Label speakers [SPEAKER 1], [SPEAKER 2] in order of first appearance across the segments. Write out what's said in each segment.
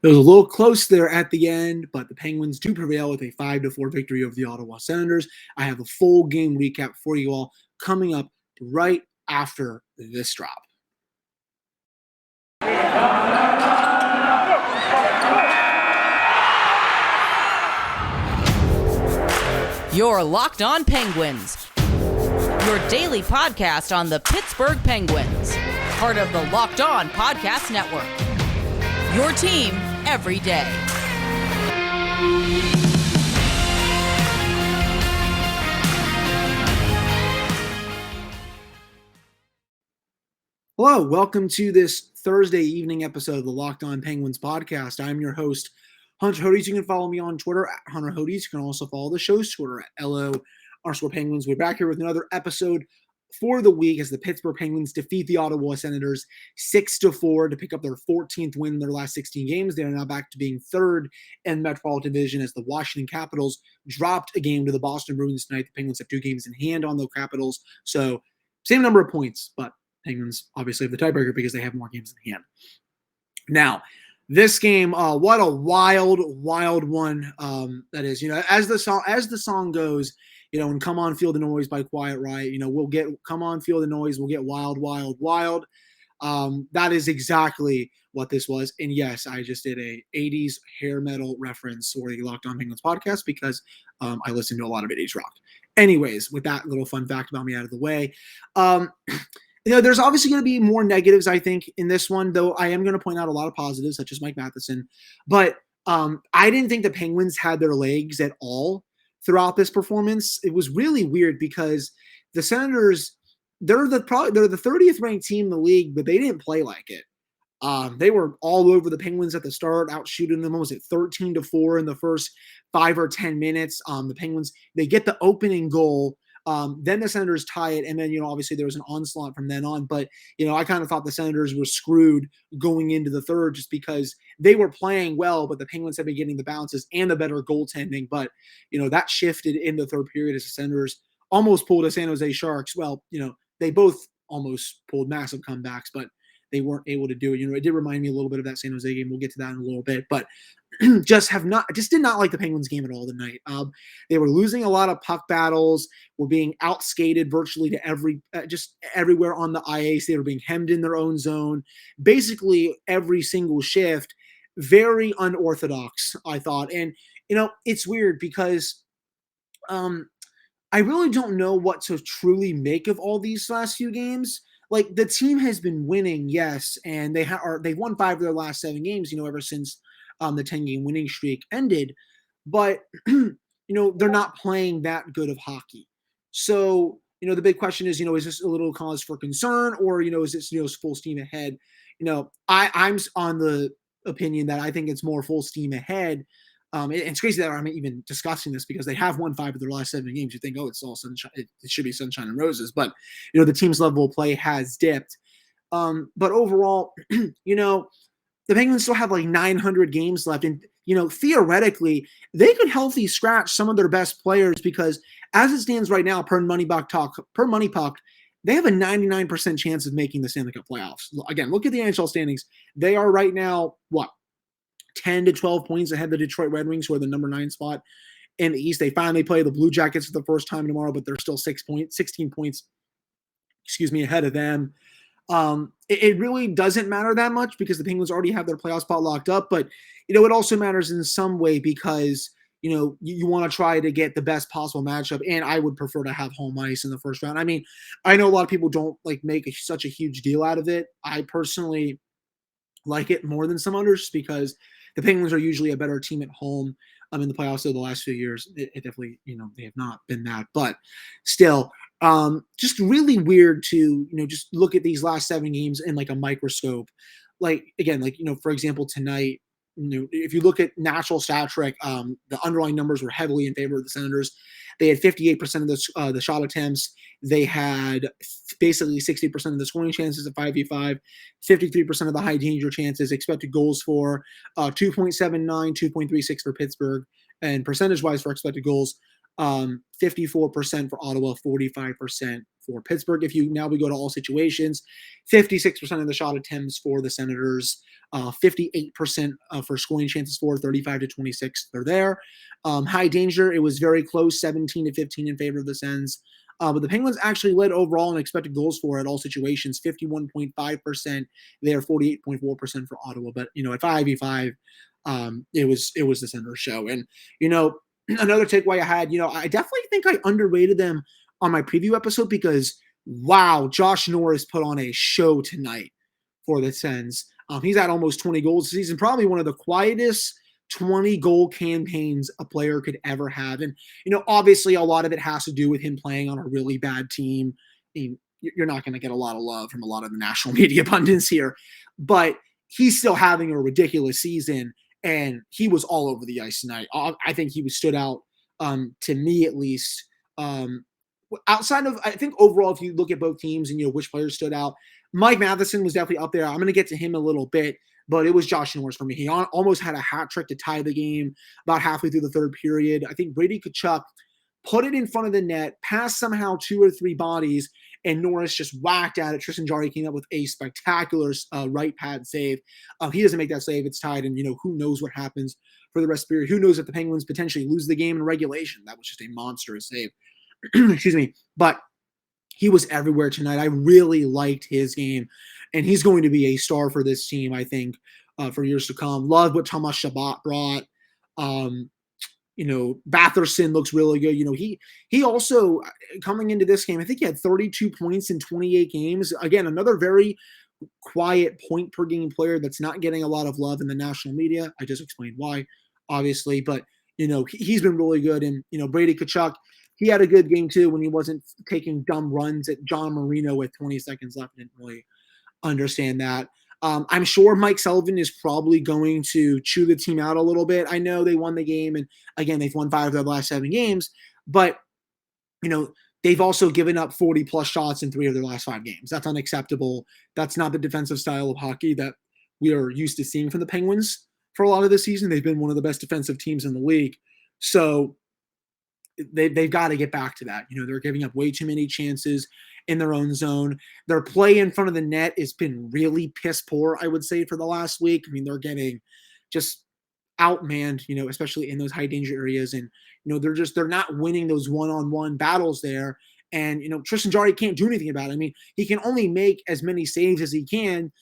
[SPEAKER 1] It was a little close there at the end, but the Penguins do prevail with a 5-4 victory over the Ottawa Senators. I have a full game recap for you all coming up right after this drop.
[SPEAKER 2] You're Locked On Penguins, your daily podcast on the Pittsburgh Penguins, part of the Locked On Podcast Network. Your team every day.
[SPEAKER 1] Hello, welcome to this Thursday evening episode of the Locked On Penguins podcast. I'm your host, Hunter Hodes. You can follow me on Twitter at Hunter Hodes. You can also follow the show's Twitter at LO_Penguins. We're back here with another episode for the week as the Pittsburgh Penguins defeat the Ottawa Senators 6-4 to pick up their 14th win in their last 16 games. They are now back to being third in the Metropolitan Division as the Washington Capitals dropped a game to the Boston Bruins tonight. The Penguins have 2 games in hand on the Capitals, so same number of points, but Penguins obviously have the tiebreaker because they have more games in hand. Now, this game, what a wild one that is. You know, as the song goes, you know, and "Come On Feel the Noise" by Quiet Riot, you know, we'll get "Come On Feel the Noise," we'll get "Wild." That is exactly what this was. And yes, I just did a 80s hair metal reference for the Locked On Penguins podcast because I listen to a lot of 80s rock. Anyways, with that little fun fact about me out of the way, you know, there's obviously going to be more negatives, I think, in this one, though I am going to point out a lot of positives, such as Mike Matheson. But I didn't think the Penguins had their legs at all throughout this performance. It was really weird because the Senators, they're the 30th ranked team in the league, but they didn't play like it. They were all over the Penguins at the start, out shooting them. Was it 13-4 in the first 5 or 10 minutes? The Penguins, they get the opening goal. Then the Senators tie it, and then, you know, obviously there was an onslaught from then on. But, you know, I kind of thought the Senators were screwed going into the third just because they were playing well, but the Penguins had been getting the bounces and the better goaltending. But, you know, that shifted in the third period as the Senators almost pulled a San Jose Sharks. Well, you know, they both almost pulled massive comebacks, but they weren't able to do it. You know, it did remind me a little bit of that San Jose game. We'll get to that in a little bit, but just did not like the Penguins game at all tonight. They were losing a lot of puck battles, were being outskated virtually to just everywhere on the ice. They were being hemmed in their own zone, basically every single shift. Very unorthodox, I thought. And, you know, it's weird because I really don't know what to truly make of all these last few games. Like, the team has been winning, yes, and they've won 5 of their last 7 games, you know, ever since the 10-game winning streak ended. But, you know, they're not playing that good of hockey. So, you know, the big question is, you know, is this a little cause for concern, or, you know, is this, you know, full steam ahead? You know, I'm on the opinion that I think it's more full steam ahead. It's crazy that I'm even discussing this because they have won 5 of their last 7 games. You think, oh, it's all sunshine. It should be sunshine and roses. But, you know, the team's level of play has dipped. But overall, you know, the Penguins still have like 900 games left. And, you know, theoretically, they could healthy scratch some of their best players because as it stands right now, per Money Puck, they have a 99% chance of making the Stanley Cup playoffs. Again, look at the NHL standings. They are right now, 10 to 12 points ahead of the Detroit Red Wings, who are the number 9 spot in the East. They finally play the Blue Jackets for the first time tomorrow, but they're still 16 points, ahead of them. It really doesn't matter that much because the Penguins already have their playoff spot locked up. But, you know, it also matters in some way because, you know, you want to try to get the best possible matchup. And I would prefer to have home ice in the first round. I mean, I know a lot of people don't like make such a huge deal out of it. I personally like it more than some others because the Penguins are usually a better team at home in the playoffs of the last few years. It definitely, you know, they have not been that, but still, just really weird to, you know, just look at these last 7 games in like a microscope. Like, again, like, you know, for example, tonight, you know, if you look at natural stat trick, the underlying numbers were heavily in favor of the Senators. They had 58% of the shot attempts. They had basically 60% of the scoring chances at 5v5, 53% of the high danger chances, expected goals for 2.79, 2.36 for Pittsburgh, and percentage-wise for expected goals, 54% for Ottawa, 45% for Pittsburgh. If you now we go to all situations, 56% of the shot attempts for the Senators, 58% for scoring chances for, 35 to 26. They're there. High danger, it was very close, 17 to 15 in favor of the Sens. But the Penguins actually led overall in expected goals for at all situations, 51.5%. They're 48.4% for Ottawa. But at 5v5, it was the Senators show. And another takeaway I had, I definitely think I underrated them on my preview episode because wow, Josh Norris put on a show tonight for the Sens. He's had almost 20 goals this season, probably one of the quietest 20-goal campaigns a player could ever have. And, obviously a lot of it has to do with him playing on a really bad team. You're not going to get a lot of love from a lot of the national media pundits here, but he's still having a ridiculous season, and he was all over the ice tonight. I think he stood out, to me at least. Outside of, I think overall, if you look at both teams and which players stood out, Mike Matheson was definitely up there. I'm going to get to him a little bit, but it was Josh Norris for me. He almost had a hat trick to tie the game about halfway through the third period. I think Brady Tkachuk put it in front of the net, passed somehow 2 or 3 bodies, and Norris just whacked at it. Tristan Jarry came up with a spectacular right pad save. He doesn't make that save, it's tied, and who knows what happens for the rest of the period. Who knows if the Penguins potentially lose the game in regulation. That was just a monstrous save. Excuse me. But he was everywhere tonight. I really liked his game, and he's going to be a star for this team, I think, for years to come. Love what Thomas Chabot brought. Batherson looks really good. He also, coming into this game, I think he had 32 points in 28 games. Again, another very quiet point per game player that's not getting a lot of love in the national media. I just explained why, obviously, but he's been really good. And Brady Tkachuk, he had a good game too when he wasn't taking dumb runs at John Marino with 20 seconds left. I didn't really understand that. I'm sure Mike Sullivan is probably going to chew the team out a little bit. I know they won the game, and again, they've won 5 of their last 7 games, but they've also given up 40+ shots in 3 of their last 5 games. That's unacceptable. That's not the defensive style of hockey that we are used to seeing from the Penguins for a lot of the season. They've been one of the best defensive teams in the league. So they've got to get back to that. They're giving up way too many chances in their own zone. Their play in front of the net has been really piss poor, I would say, for the last week. I mean, they're getting just outmanned, especially in those high danger areas. And, they're not winning those one-on-one battles there. And, Tristan Jarry can't do anything about it. I mean, he can only make as many saves as he can.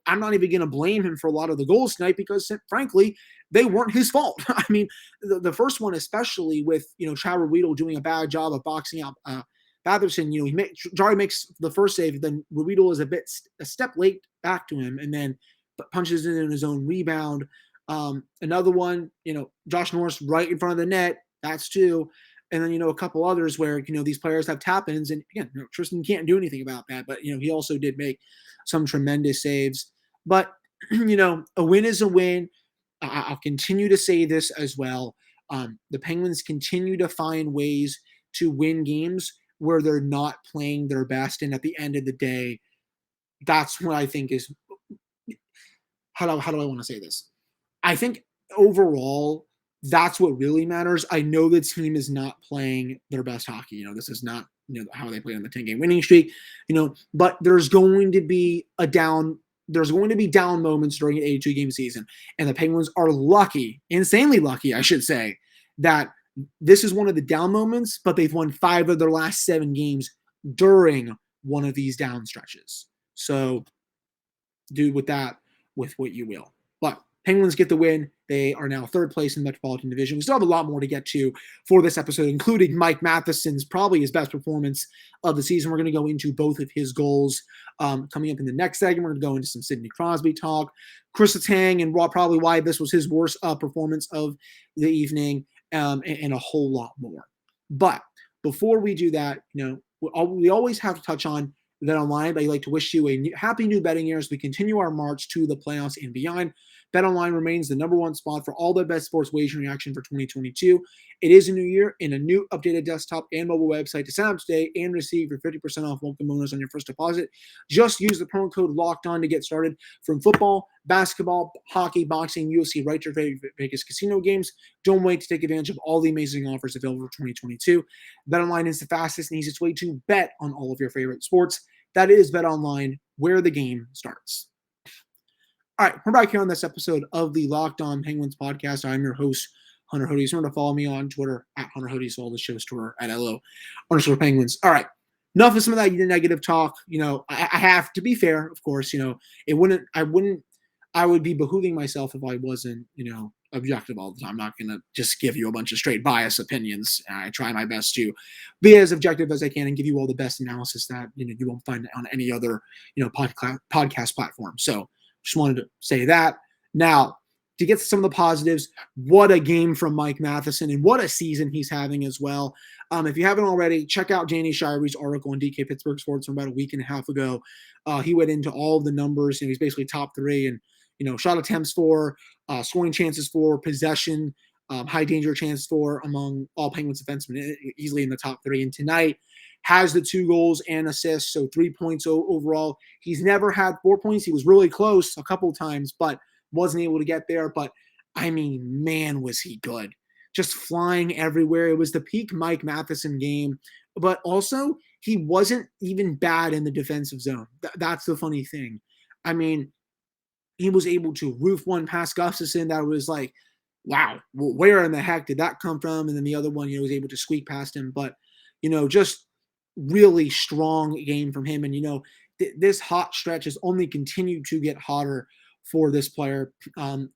[SPEAKER 1] I'm not even going to blame him for a lot of the goals tonight because, frankly, they weren't his fault. I mean, the first one, especially with, Chad Ruedel doing a bad job of boxing out Batherson, Jarry makes the first save, then Ruedel is a step late back to him and then punches it in his own rebound. Another one, Josh Norris right in front of the net, that's 2. And then, a couple others where, these players have tap-ins. And again, Tristan can't do anything about that. But, he also did make some tremendous saves. But, a win is a win. I'll continue to say this as well. The Penguins continue to find ways to win games where they're not playing their best. And at the end of the day, that's what I think is – how do I want to say this? I think overall – that's what really matters. I know the team is not playing their best hockey. This is not, how they played on the 10-game winning streak, but there's going to be down moments during an 82-game season. And the Penguins are lucky, insanely lucky, I should say, that this is one of the down moments, but they've won 5 of their last 7 games during one of these down stretches. So do with that with what you will. But Penguins get the win. They are now 3rd place in the Metropolitan Division. We still have a lot more to get to for this episode, including Mike Matheson's probably his best performance of the season. We're going to go into both of his goals coming up in the next segment. We're going to go into some Sidney Crosby talk, Kris Letang, and probably why this was his worst performance of the evening, and a whole lot more. But before we do that, we always have to touch on Bet Online. I'd like to wish you a happy new betting year as we continue our march to the playoffs and beyond. BetOnline remains the number one spot for all the best sports wagering action for 2022. It is a new year and a new updated desktop and mobile website to sign up today and receive your 50% off welcome bonus on your first deposit. Just use the promo code LOCKEDON to get started. From football, basketball, hockey, boxing, UFC, right to your favorite Vegas casino games. Don't wait to take advantage of all the amazing offers available for 2022. BetOnline is the fastest and easiest way to bet on all of your favorite sports. That is BetOnline, where the game starts. All right, we're back here on this episode of the Locked On Penguins podcast. I'm your host, Hunter Hodes. Remember to follow me on Twitter at Hunter Hodes, all the show's Twitter at LO_Penguins. All right, enough of some of that negative talk. I have to be fair, of course. I would be behooving myself if I wasn't, objective all the time. I'm not going to just give you a bunch of straight bias opinions. I try my best to be as objective as I can and give you all the best analysis that, you won't find on any other, podcast platform. So, just wanted to say that. Now, to get to some of the positives, what a game from Mike Matheson and what a season he's having as well. If you haven't already, check out Danny Shire's article on DK Pittsburgh Sports from about a week and a half ago. He went into all of the numbers, and he's basically top three and, shot attempts for, scoring chances for, possession, high danger chances for among all Penguins defensemen, easily in the top three. And tonight, has the 2 goals and assists, so 3 points overall. He's never had 4 points. He was really close a couple of times, but wasn't able to get there. But, man, was he good. Just flying everywhere. It was the peak Mike Matheson game. But also, he wasn't even bad in the defensive zone. That's the funny thing. He was able to roof one past Gustafsson that was like, wow, where in the heck did that come from? And then the other one, was able to squeak past him. But, just really strong game from him. And, this hot stretch has only continued to get hotter for this player.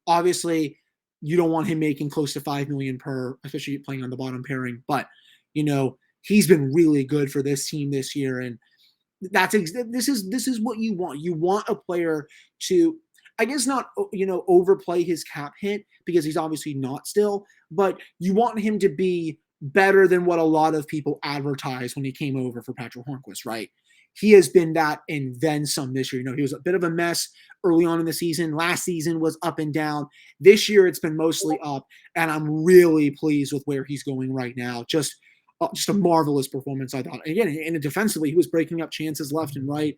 [SPEAKER 1] Obviously, you don't want him making close to $5 million per, especially playing on the bottom pairing. But, he's been really good for this team this year. And this is what you want. You want a player to, I guess, not, overplay his cap hit, because he's obviously not still, but you want him to be better than what a lot of people advertised when he came over for Patrick Hornquist, right? He has been that and then some this year. He was a bit of a mess early on in the season. Last season was up and down. This year it's been mostly up, and I'm really pleased with where he's going right now. Just a marvelous performance, I thought. Again, and defensively, he was breaking up chances left and right.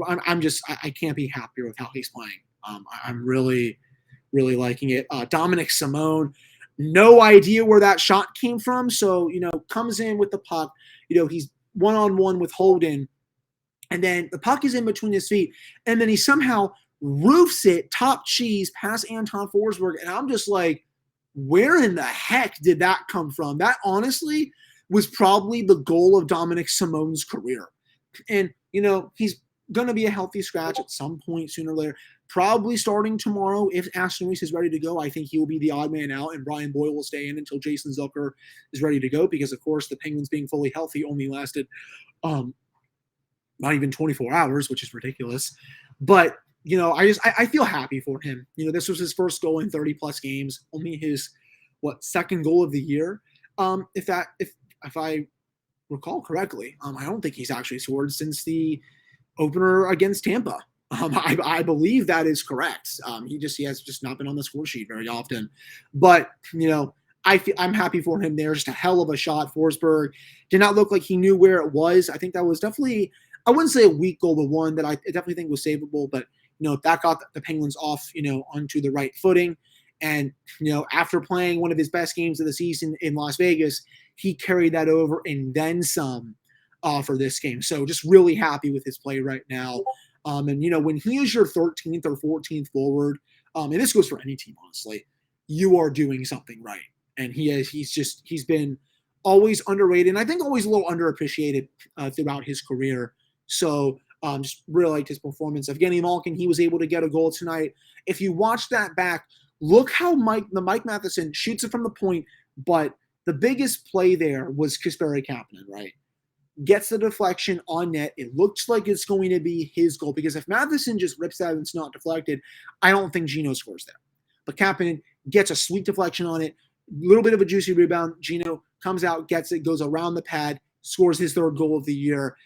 [SPEAKER 1] I can't be happier with how he's playing. I'm really, really liking it. Dominik Simon, no idea where that shot came from. So, comes in with the puck. He's one-on-one with Holden. And then the puck is in between his feet. And then he somehow roofs it top cheese past Anton Forsberg. And I'm just like, where in the heck did that come from? That honestly was probably the goal of Dominik Simon's career. And, he's going to be a healthy scratch at some point sooner or later. Probably starting tomorrow if Aston Reese is ready to go. I think he will be the odd man out, and Brian Boyle will stay in until Jason Zucker is ready to go, because, of course, the Penguins being fully healthy only lasted not even 24 hours, which is ridiculous. But, I feel happy for him. This was his first goal in 30-plus games, only his, second goal of the year. If I recall correctly, I don't think he's actually scored since the opener against Tampa. I believe that is correct. He has just not been on the score sheet very often. But, I'm happy for him there. Just a hell of a shot. Forsberg did not look like he knew where it was. I think that was definitely, I wouldn't say a weak goal, but one that I definitely think was savable. But, that got the Penguins off, onto the right footing. And, after playing one of his best games of the season in Las Vegas, he carried that over and then some for this game. So just really happy with his play right now. And, when he is your 13th or 14th forward, and this goes for any team, honestly, you are doing something right. And he's been always underrated, and I think always a little underappreciated throughout his career. So just really liked his performance. Evgeny Malkin, he was able to get a goal tonight. If you watch that back, look how Mike Matheson shoots it from the point, but the biggest play there was Kasperi Kapanen, right? Gets the deflection on net. It looks like it's going to be his goal, because if Matheson just rips that and it's not deflected, I don't think Gino scores there. But Kapanen gets a sweet deflection on it, a little bit of a juicy rebound. Gino comes out, gets it, goes around the pad, scores his third goal of the year.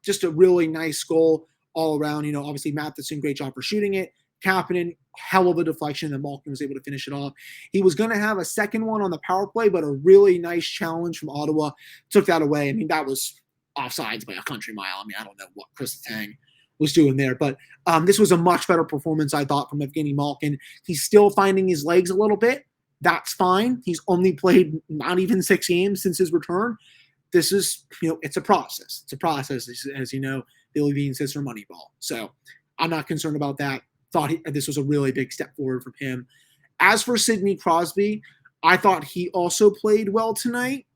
[SPEAKER 1] Just a really nice goal all around. Obviously Matheson, great job for shooting it. Kapanen hell of a deflection, and Malkin was able to finish it off. He was going to have a second one on the power play, but a really nice challenge from Ottawa took that away. I mean, that was offsides by a country mile. I mean, I don't know what Kris Letang was doing there, but this was a much better performance, I thought, from Evgeny Malkin. He's still finding his legs a little bit. That's fine. He's only played not even 6 games since his return. This is, it's a process. It's a process, as you know, Billy Beane says for Moneyball. So I'm not concerned about that. Thought this was a really big step forward from him. As for Sidney Crosby, I thought he also played well tonight.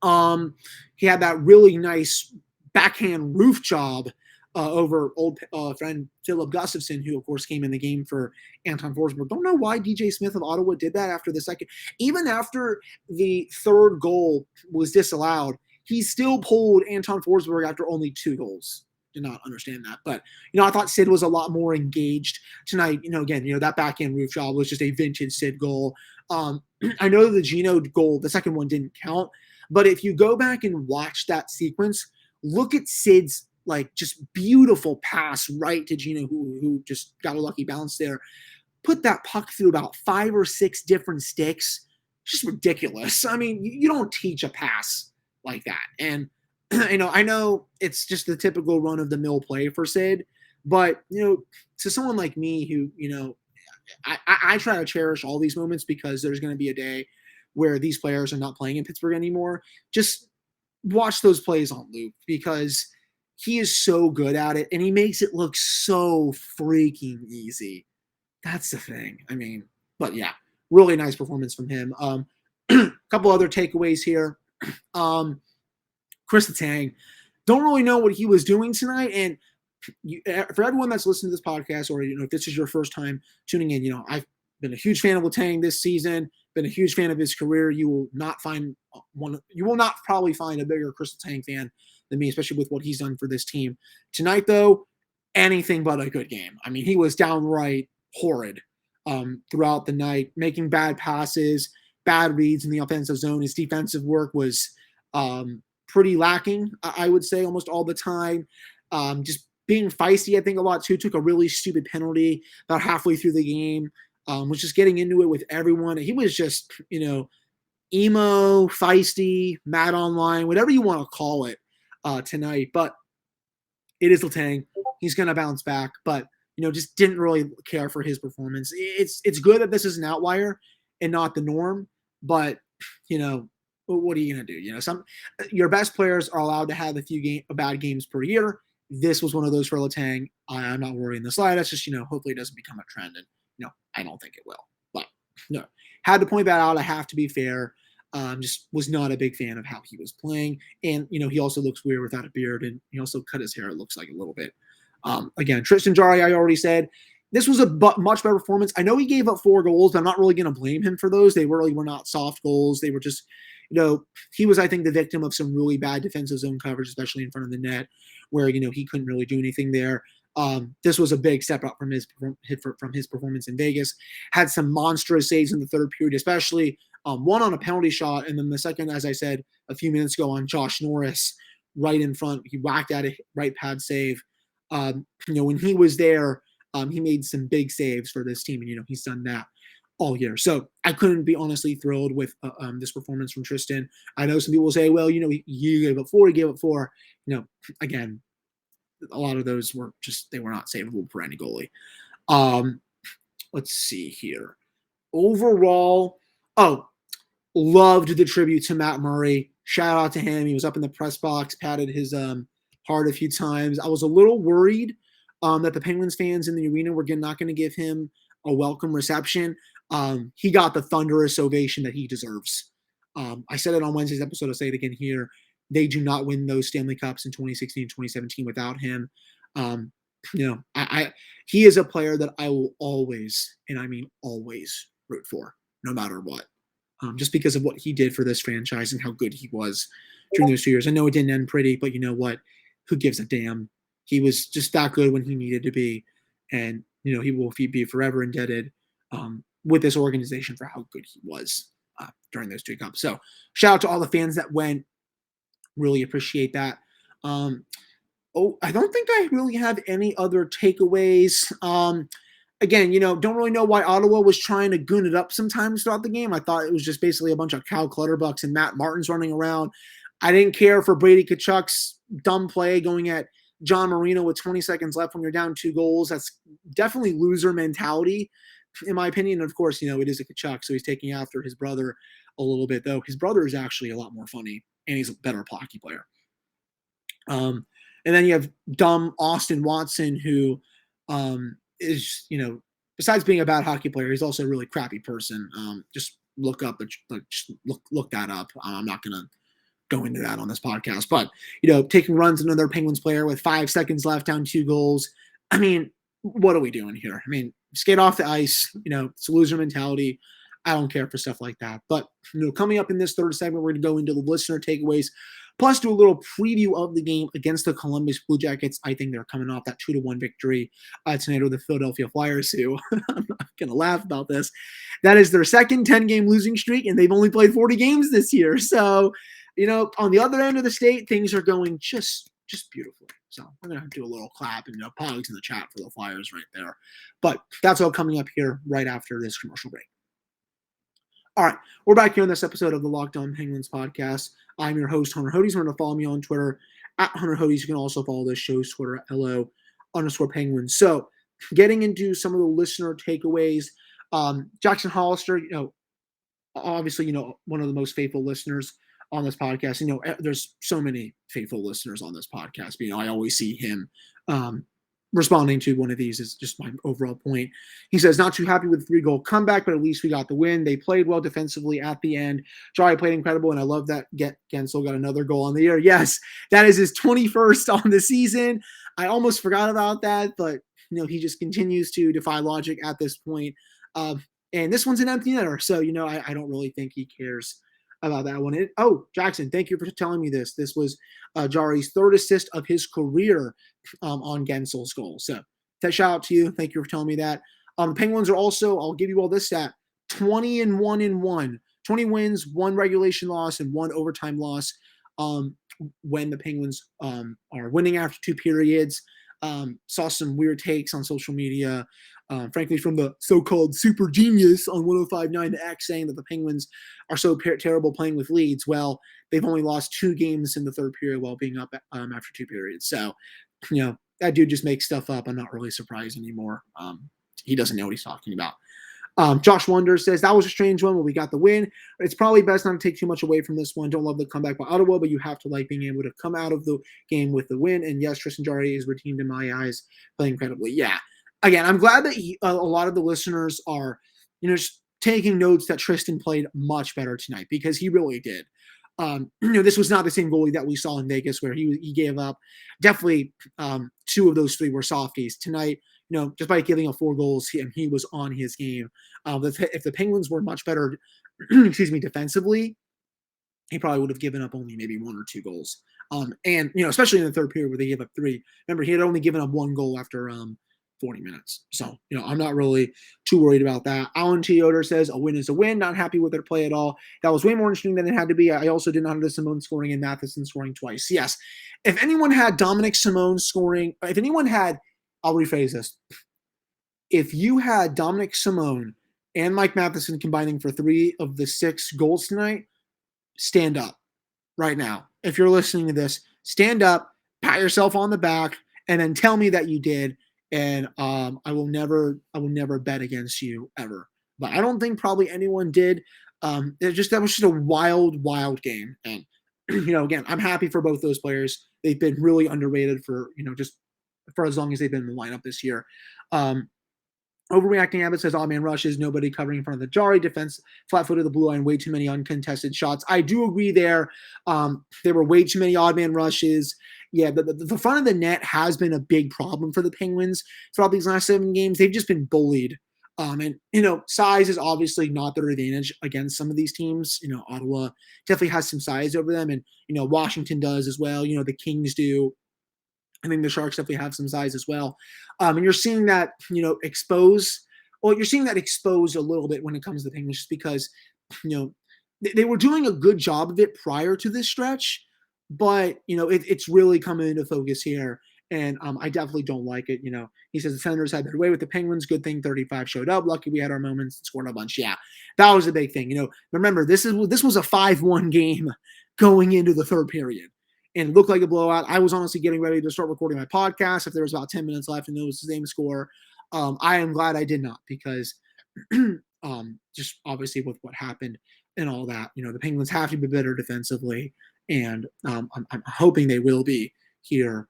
[SPEAKER 1] He had that really nice backhand roof job over old friend Philip Gustafson, who, of course, came in the game for Anton Forsberg. Don't know why DJ Smith of Ottawa did that after the second. Even after the third goal was disallowed, he still pulled Anton Forsberg after only 2 goals. Did not understand that. But, I thought Sid was a lot more engaged tonight. Again, that backhand roof job was just a vintage Sid goal. I know the Gino goal, the second one, didn't count. But if you go back and watch that sequence, look at Sid's just beautiful pass right to Gino, who just got a lucky bounce there. Put that puck through about 5 or 6 different sticks. Just ridiculous. I mean, you don't teach a pass like that. And I know it's just the typical run-of-the-mill play for Sid, but, to someone like me who, I try to cherish all these moments because there's going to be a day where these players are not playing in Pittsburgh anymore. Just watch those plays on loop because he is so good at it, and he makes it look so freaking easy. That's the thing. I mean, but yeah, really nice performance from him. A couple other takeaways here. Kris Letang, don't really know what he was doing tonight. And for everyone that's listening to this podcast, or if this is your first time tuning in, I've been a huge fan of Letang this season. Been a huge fan of his career. You will not probably find a bigger Kris Letang fan than me, especially with what he's done for this team. Tonight, though, anything but a good game. I mean, he was downright horrid throughout the night, making bad passes, bad reads in the offensive zone. His defensive work was pretty lacking, I would say, almost all the time. Just being feisty, I think, a lot, too. Took a really stupid penalty about halfway through the game. Was just getting into it with everyone. He was just, emo, feisty, mad online, whatever you want to call it tonight. But it is Letang. He's going to bounce back. But, just didn't really care for his performance. It's good that this is an outlier and not the norm. But, what are you going to do? Your best players are allowed to have a few bad games per year. This was one of those for Letang. I'm not worried in the slightest. Just, hopefully it doesn't become a trend. And, I don't think it will. But, no. Had to point that out. I have to be fair. Just was not a big fan of how he was playing. And, he also looks weird without a beard. And he also cut his hair, it looks like, a little bit. Again, Tristan Jarry, I already said. This was a much better performance. I know he gave up 4 goals, but I'm not really going to blame him for those. They really were not soft goals. They were just, he was, I think, the victim of some really bad defensive zone coverage, especially in front of the net, where, he couldn't really do anything there. This was a big step up from his performance in Vegas. Had some monstrous saves in the third period, especially one on a penalty shot, and then the second, as I said a few minutes ago, on Josh Norris right in front. He whacked at a right pad save. When he was there, he made some big saves for this team, and he's done that all year. So I couldn't be honestly thrilled with this performance from Tristan. I know some people say, well, he gave up 4, he gave up 4. Again, a lot of those were they were not savable for any goalie. Let's see here. Overall, loved the tribute to Matt Murray. Shout out to him. He was up in the press box, patted his heart a few times. I was a little worried that the Penguins fans in the arena were not going to give him a welcome reception. He got the thunderous ovation that he deserves. I said it on Wednesday's episode. I'll say it again here. They do not win those Stanley Cups in 2016 and 2017 without him. He is a player that I will always, and I mean always, root for, no matter what. Just because of what he did for this franchise and how good he was during those 2 years. I know it didn't end pretty, but you know what? Who gives a damn? He was just that good when he needed to be. And, he will be forever indebted with this organization for how good he was during those 2 Cups. So shout out to all the fans that went. Really appreciate that. I don't think I really have any other takeaways. again, don't really know why Ottawa was trying to goon it up sometimes throughout the game. I thought it was just basically a bunch of Cal Clutterbucks and Matt Martins running around. I didn't care for Brady Tkachuk's dumb play going at John Marino with 20 seconds left when you're down 2 goals. That's definitely loser mentality, in my opinion. And of course, it is a Tkachuk, so he's taking after his brother a little bit, though. His brother is actually a lot more funny, and he's a better hockey player. And then you have dumb Austin Watson, who is, besides being a bad hockey player, he's also a really crappy person. Just look that up. I'm not going to go into that on this podcast, but, taking runs on another Penguins player with 5 seconds left, down 2 goals. I mean, what are we doing here? I mean, skate off the ice, it's a loser mentality. I don't care for stuff like that. But, coming up in this third segment, we're going to go into the listener takeaways, plus do a little preview of the game against the Columbus Blue Jackets. I think they're coming off that 2-1 victory tonight over the Philadelphia Flyers, who I'm not going to laugh about this. That is their second 10-game losing streak, and they've only played 40 games this year. So, on the other end of the state, things are going just beautifully. So we're going to do a little clap and pogs in the chat for the Flyers right there. But that's all coming up here right after this commercial break. All right, we're back here on this episode of the Locked On Penguins podcast. I'm your host, Hunter Hodes. Remember to follow me on Twitter at Hunter Hodes. You can also follow this show's Twitter at LO_Penguins. So getting into some of the listener takeaways, Jackson Hollister, obviously, one of the most faithful listeners on this podcast. There's so many faithful listeners on this podcast, but, I always see him responding to one of these is just my overall point. He says, not too happy with the 3-goal comeback, but at least we got the win. They played well defensively at the end. Jari played incredible, and I love that Gensel got another goal on the year. Yes, that is his 21st on the season. I almost forgot about that, but he just continues to defy logic at this point. And this one's an empty netter, so I don't really think he cares about that one. Jackson, thank you for telling me this. This was Jari's 3rd assist of his career on Gensel's goal. So shout out to you. Thank you for telling me that. The Penguins are also, I'll give you all this stat, 20-1-1. 20 wins, 1 regulation loss, and 1 overtime loss when the Penguins are winning after 2 periods. Saw some weird takes on social media, frankly, from the so-called super genius on 105.9 The X saying that the Penguins are so terrible playing with leads. Well, they've only lost 2 games in the 3rd period while being up after 2 periods. So, that dude just makes stuff up. I'm not really surprised anymore. He doesn't know what he's talking about. Josh Wonder says, that was a strange one, but we got the win. It's probably best not to take too much away from this one. Don't love the comeback by Ottawa, but you have to like being able to come out of the game with the win. And yes, Tristan Jarry is redeemed in my eyes, playing incredibly. Yeah. Again, I'm glad that a lot of the listeners are, just taking notes that Tristan played much better tonight, because he really did. This was not the same goalie that we saw in Vegas where he gave up. Definitely 2 of those 3 were softies. Tonight, just by giving up 4 goals, he was on his game. If the Penguins were much better, defensively, he probably would have given up only maybe 1 or 2 goals. And especially in the 3rd period where they gave up 3. Remember, he had only given up 1 goal after 40 minutes. So, I'm not really too worried about that. Alan T. Yoder says, a win is a win. Not happy with their play at all. That was way more interesting than it had to be. I also did not have Simone scoring and Matheson scoring twice. Yes. If anyone had Dominik Simon scoring, I'll rephrase this. If you had Dominik Simon and Mike Matheson combining for 3 of the 6 goals tonight, stand up right now. If you're listening to this, stand up, pat yourself on the back, and then tell me that you did. And I will never bet against you ever. But I don't think probably anyone did. That was just a wild game. And again, I'm happy for both those players. They've been really underrated for just for as long as they've been in the lineup this year. Overreacting Abbott says, man rushes, nobody covering in front of the Jarry defense, flat-footed the blue line, way too many uncontested shots. I do agree there. There were way too many odd man rushes. Yeah, the front of the net has been a big problem for the Penguins throughout these last 7 games. They've just been bullied. And size is obviously not their advantage against some of these teams. Ottawa definitely has some size over them, and Washington does as well. The Kings do. I think the Sharks definitely have some size as well. And you're seeing that, exposed a little bit when it comes to the Penguins, just because, they were doing a good job of it prior to this stretch, but, it's really coming into focus here. And I definitely don't like it. He says the Senators had their way with the Penguins. Good thing 35 showed up. Lucky we had our moments and scored a bunch. Yeah, that was a big thing. Remember, this was a 5-1 game going into the third period. And it looked like a blowout. I was honestly getting ready to start recording my podcast if there was about 10 minutes left and it was the same score. I am glad I did not because just obviously with what happened and all that, the Penguins have to be better defensively. And I'm hoping they will be here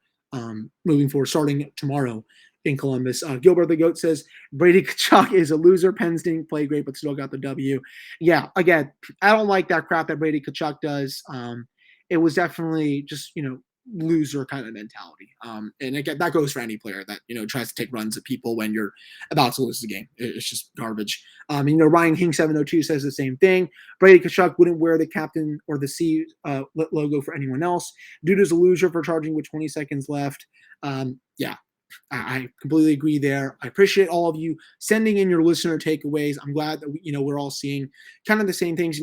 [SPEAKER 1] moving forward, starting tomorrow in Columbus. Gilbert the Goat says, Brady Tkachuk is a loser. Pens didn't play great, but still got the W. Yeah, again, I don't like that crap that Brady Tkachuk does. It was definitely just, loser kind of mentality. And again, that goes for any player that, tries to take runs at people when you're about to lose the game. It's just garbage. Ryan King 702 says the same thing. Brady Tkachuk wouldn't wear the captain or the C logo for anyone else. Dude is a loser for charging with 20 seconds left. Yeah, I completely agree there. I appreciate all of you sending in your listener takeaways. I'm glad that we're all seeing kind of the same things.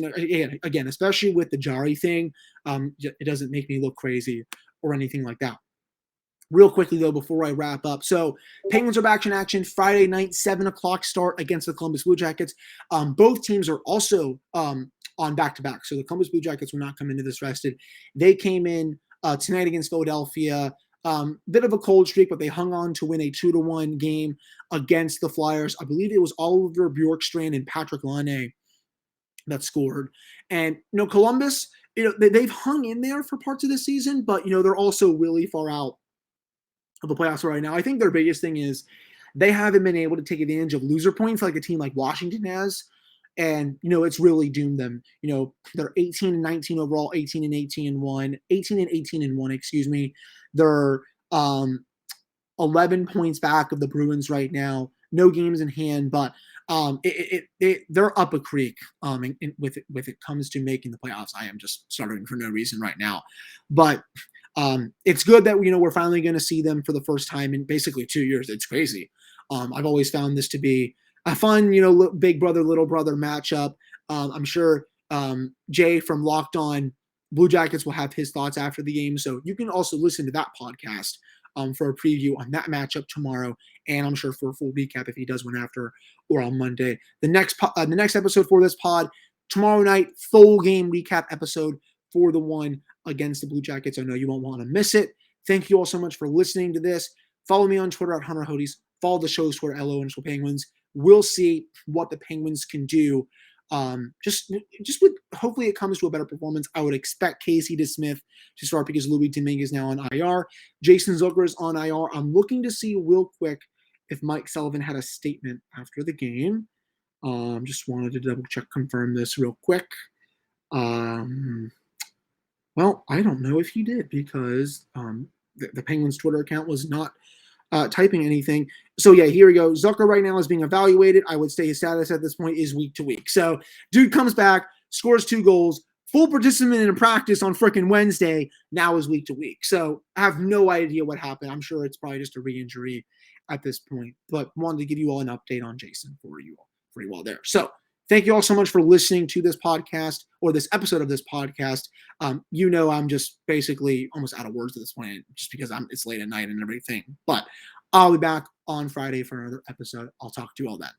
[SPEAKER 1] Again, especially with the Jari thing, it doesn't make me look crazy or anything like that. Real quickly though, before I wrap up, so Penguins are back in action Friday night, 7:00 start against the Columbus Blue Jackets. Both teams are also on back-to-back. So the Columbus Blue Jackets will not come into this rested. They came in tonight against Philadelphia. Bit of a cold streak, but they hung on to win a 2-1 game against the Flyers. I believe it was Oliver Bjorkstrand and Patrick Laine that scored. And Columbus, they've hung in there for parts of the season, but they're also really far out of the playoffs right now. I think their biggest thing is they haven't been able to take advantage of loser points like a team like Washington has. And, it's really doomed them. They're 18-19 overall, 18-18-1, 18-18-1, excuse me. They're 11 points back of the Bruins right now. No games in hand, but they're up a creek with it comes to making the playoffs. I am just stuttering for no reason right now. But it's good that, we're finally going to see them for the first time in basically 2 years. It's crazy. I've always found this to be a fun, big brother, little brother matchup. I'm sure Jay from Locked On Blue Jackets will have his thoughts after the game. So you can also listen to that podcast for a preview on that matchup tomorrow. And I'm sure for a full recap if he does one after or on Monday. The next episode for this pod, tomorrow night, full game recap episode for the one against the Blue Jackets. I know you won't want to miss it. Thank you all so much for listening to this. Follow me on Twitter at Hunter Hodes. Follow the show's Twitter, LO_Penguins. We'll see what the Penguins can do. Just with hopefully it comes to a better performance. I would expect Casey DeSmith to start because Louis Domingue is now on IR. Jason Zucker is on IR. I'm looking to see real quick if Mike Sullivan had a statement after the game. Just wanted to double check, confirm this real quick. Well, I don't know if he did because the Penguins Twitter account was not typing anything. So yeah, here we go. Zucker right now is being evaluated. I would say his status at this point is week to week. So dude comes back, scores 2 goals, full participant in practice on frickin' Wednesday, now is week to week. So I have no idea what happened. I'm sure it's probably just a re-injury at this point, but wanted to give you all an update on Jason for you all there. So thank you all so much for listening to this podcast or this episode of this podcast. I'm just basically almost out of words at this point just because it's late at night and everything. But I'll be back on Friday for another episode. I'll talk to you all then.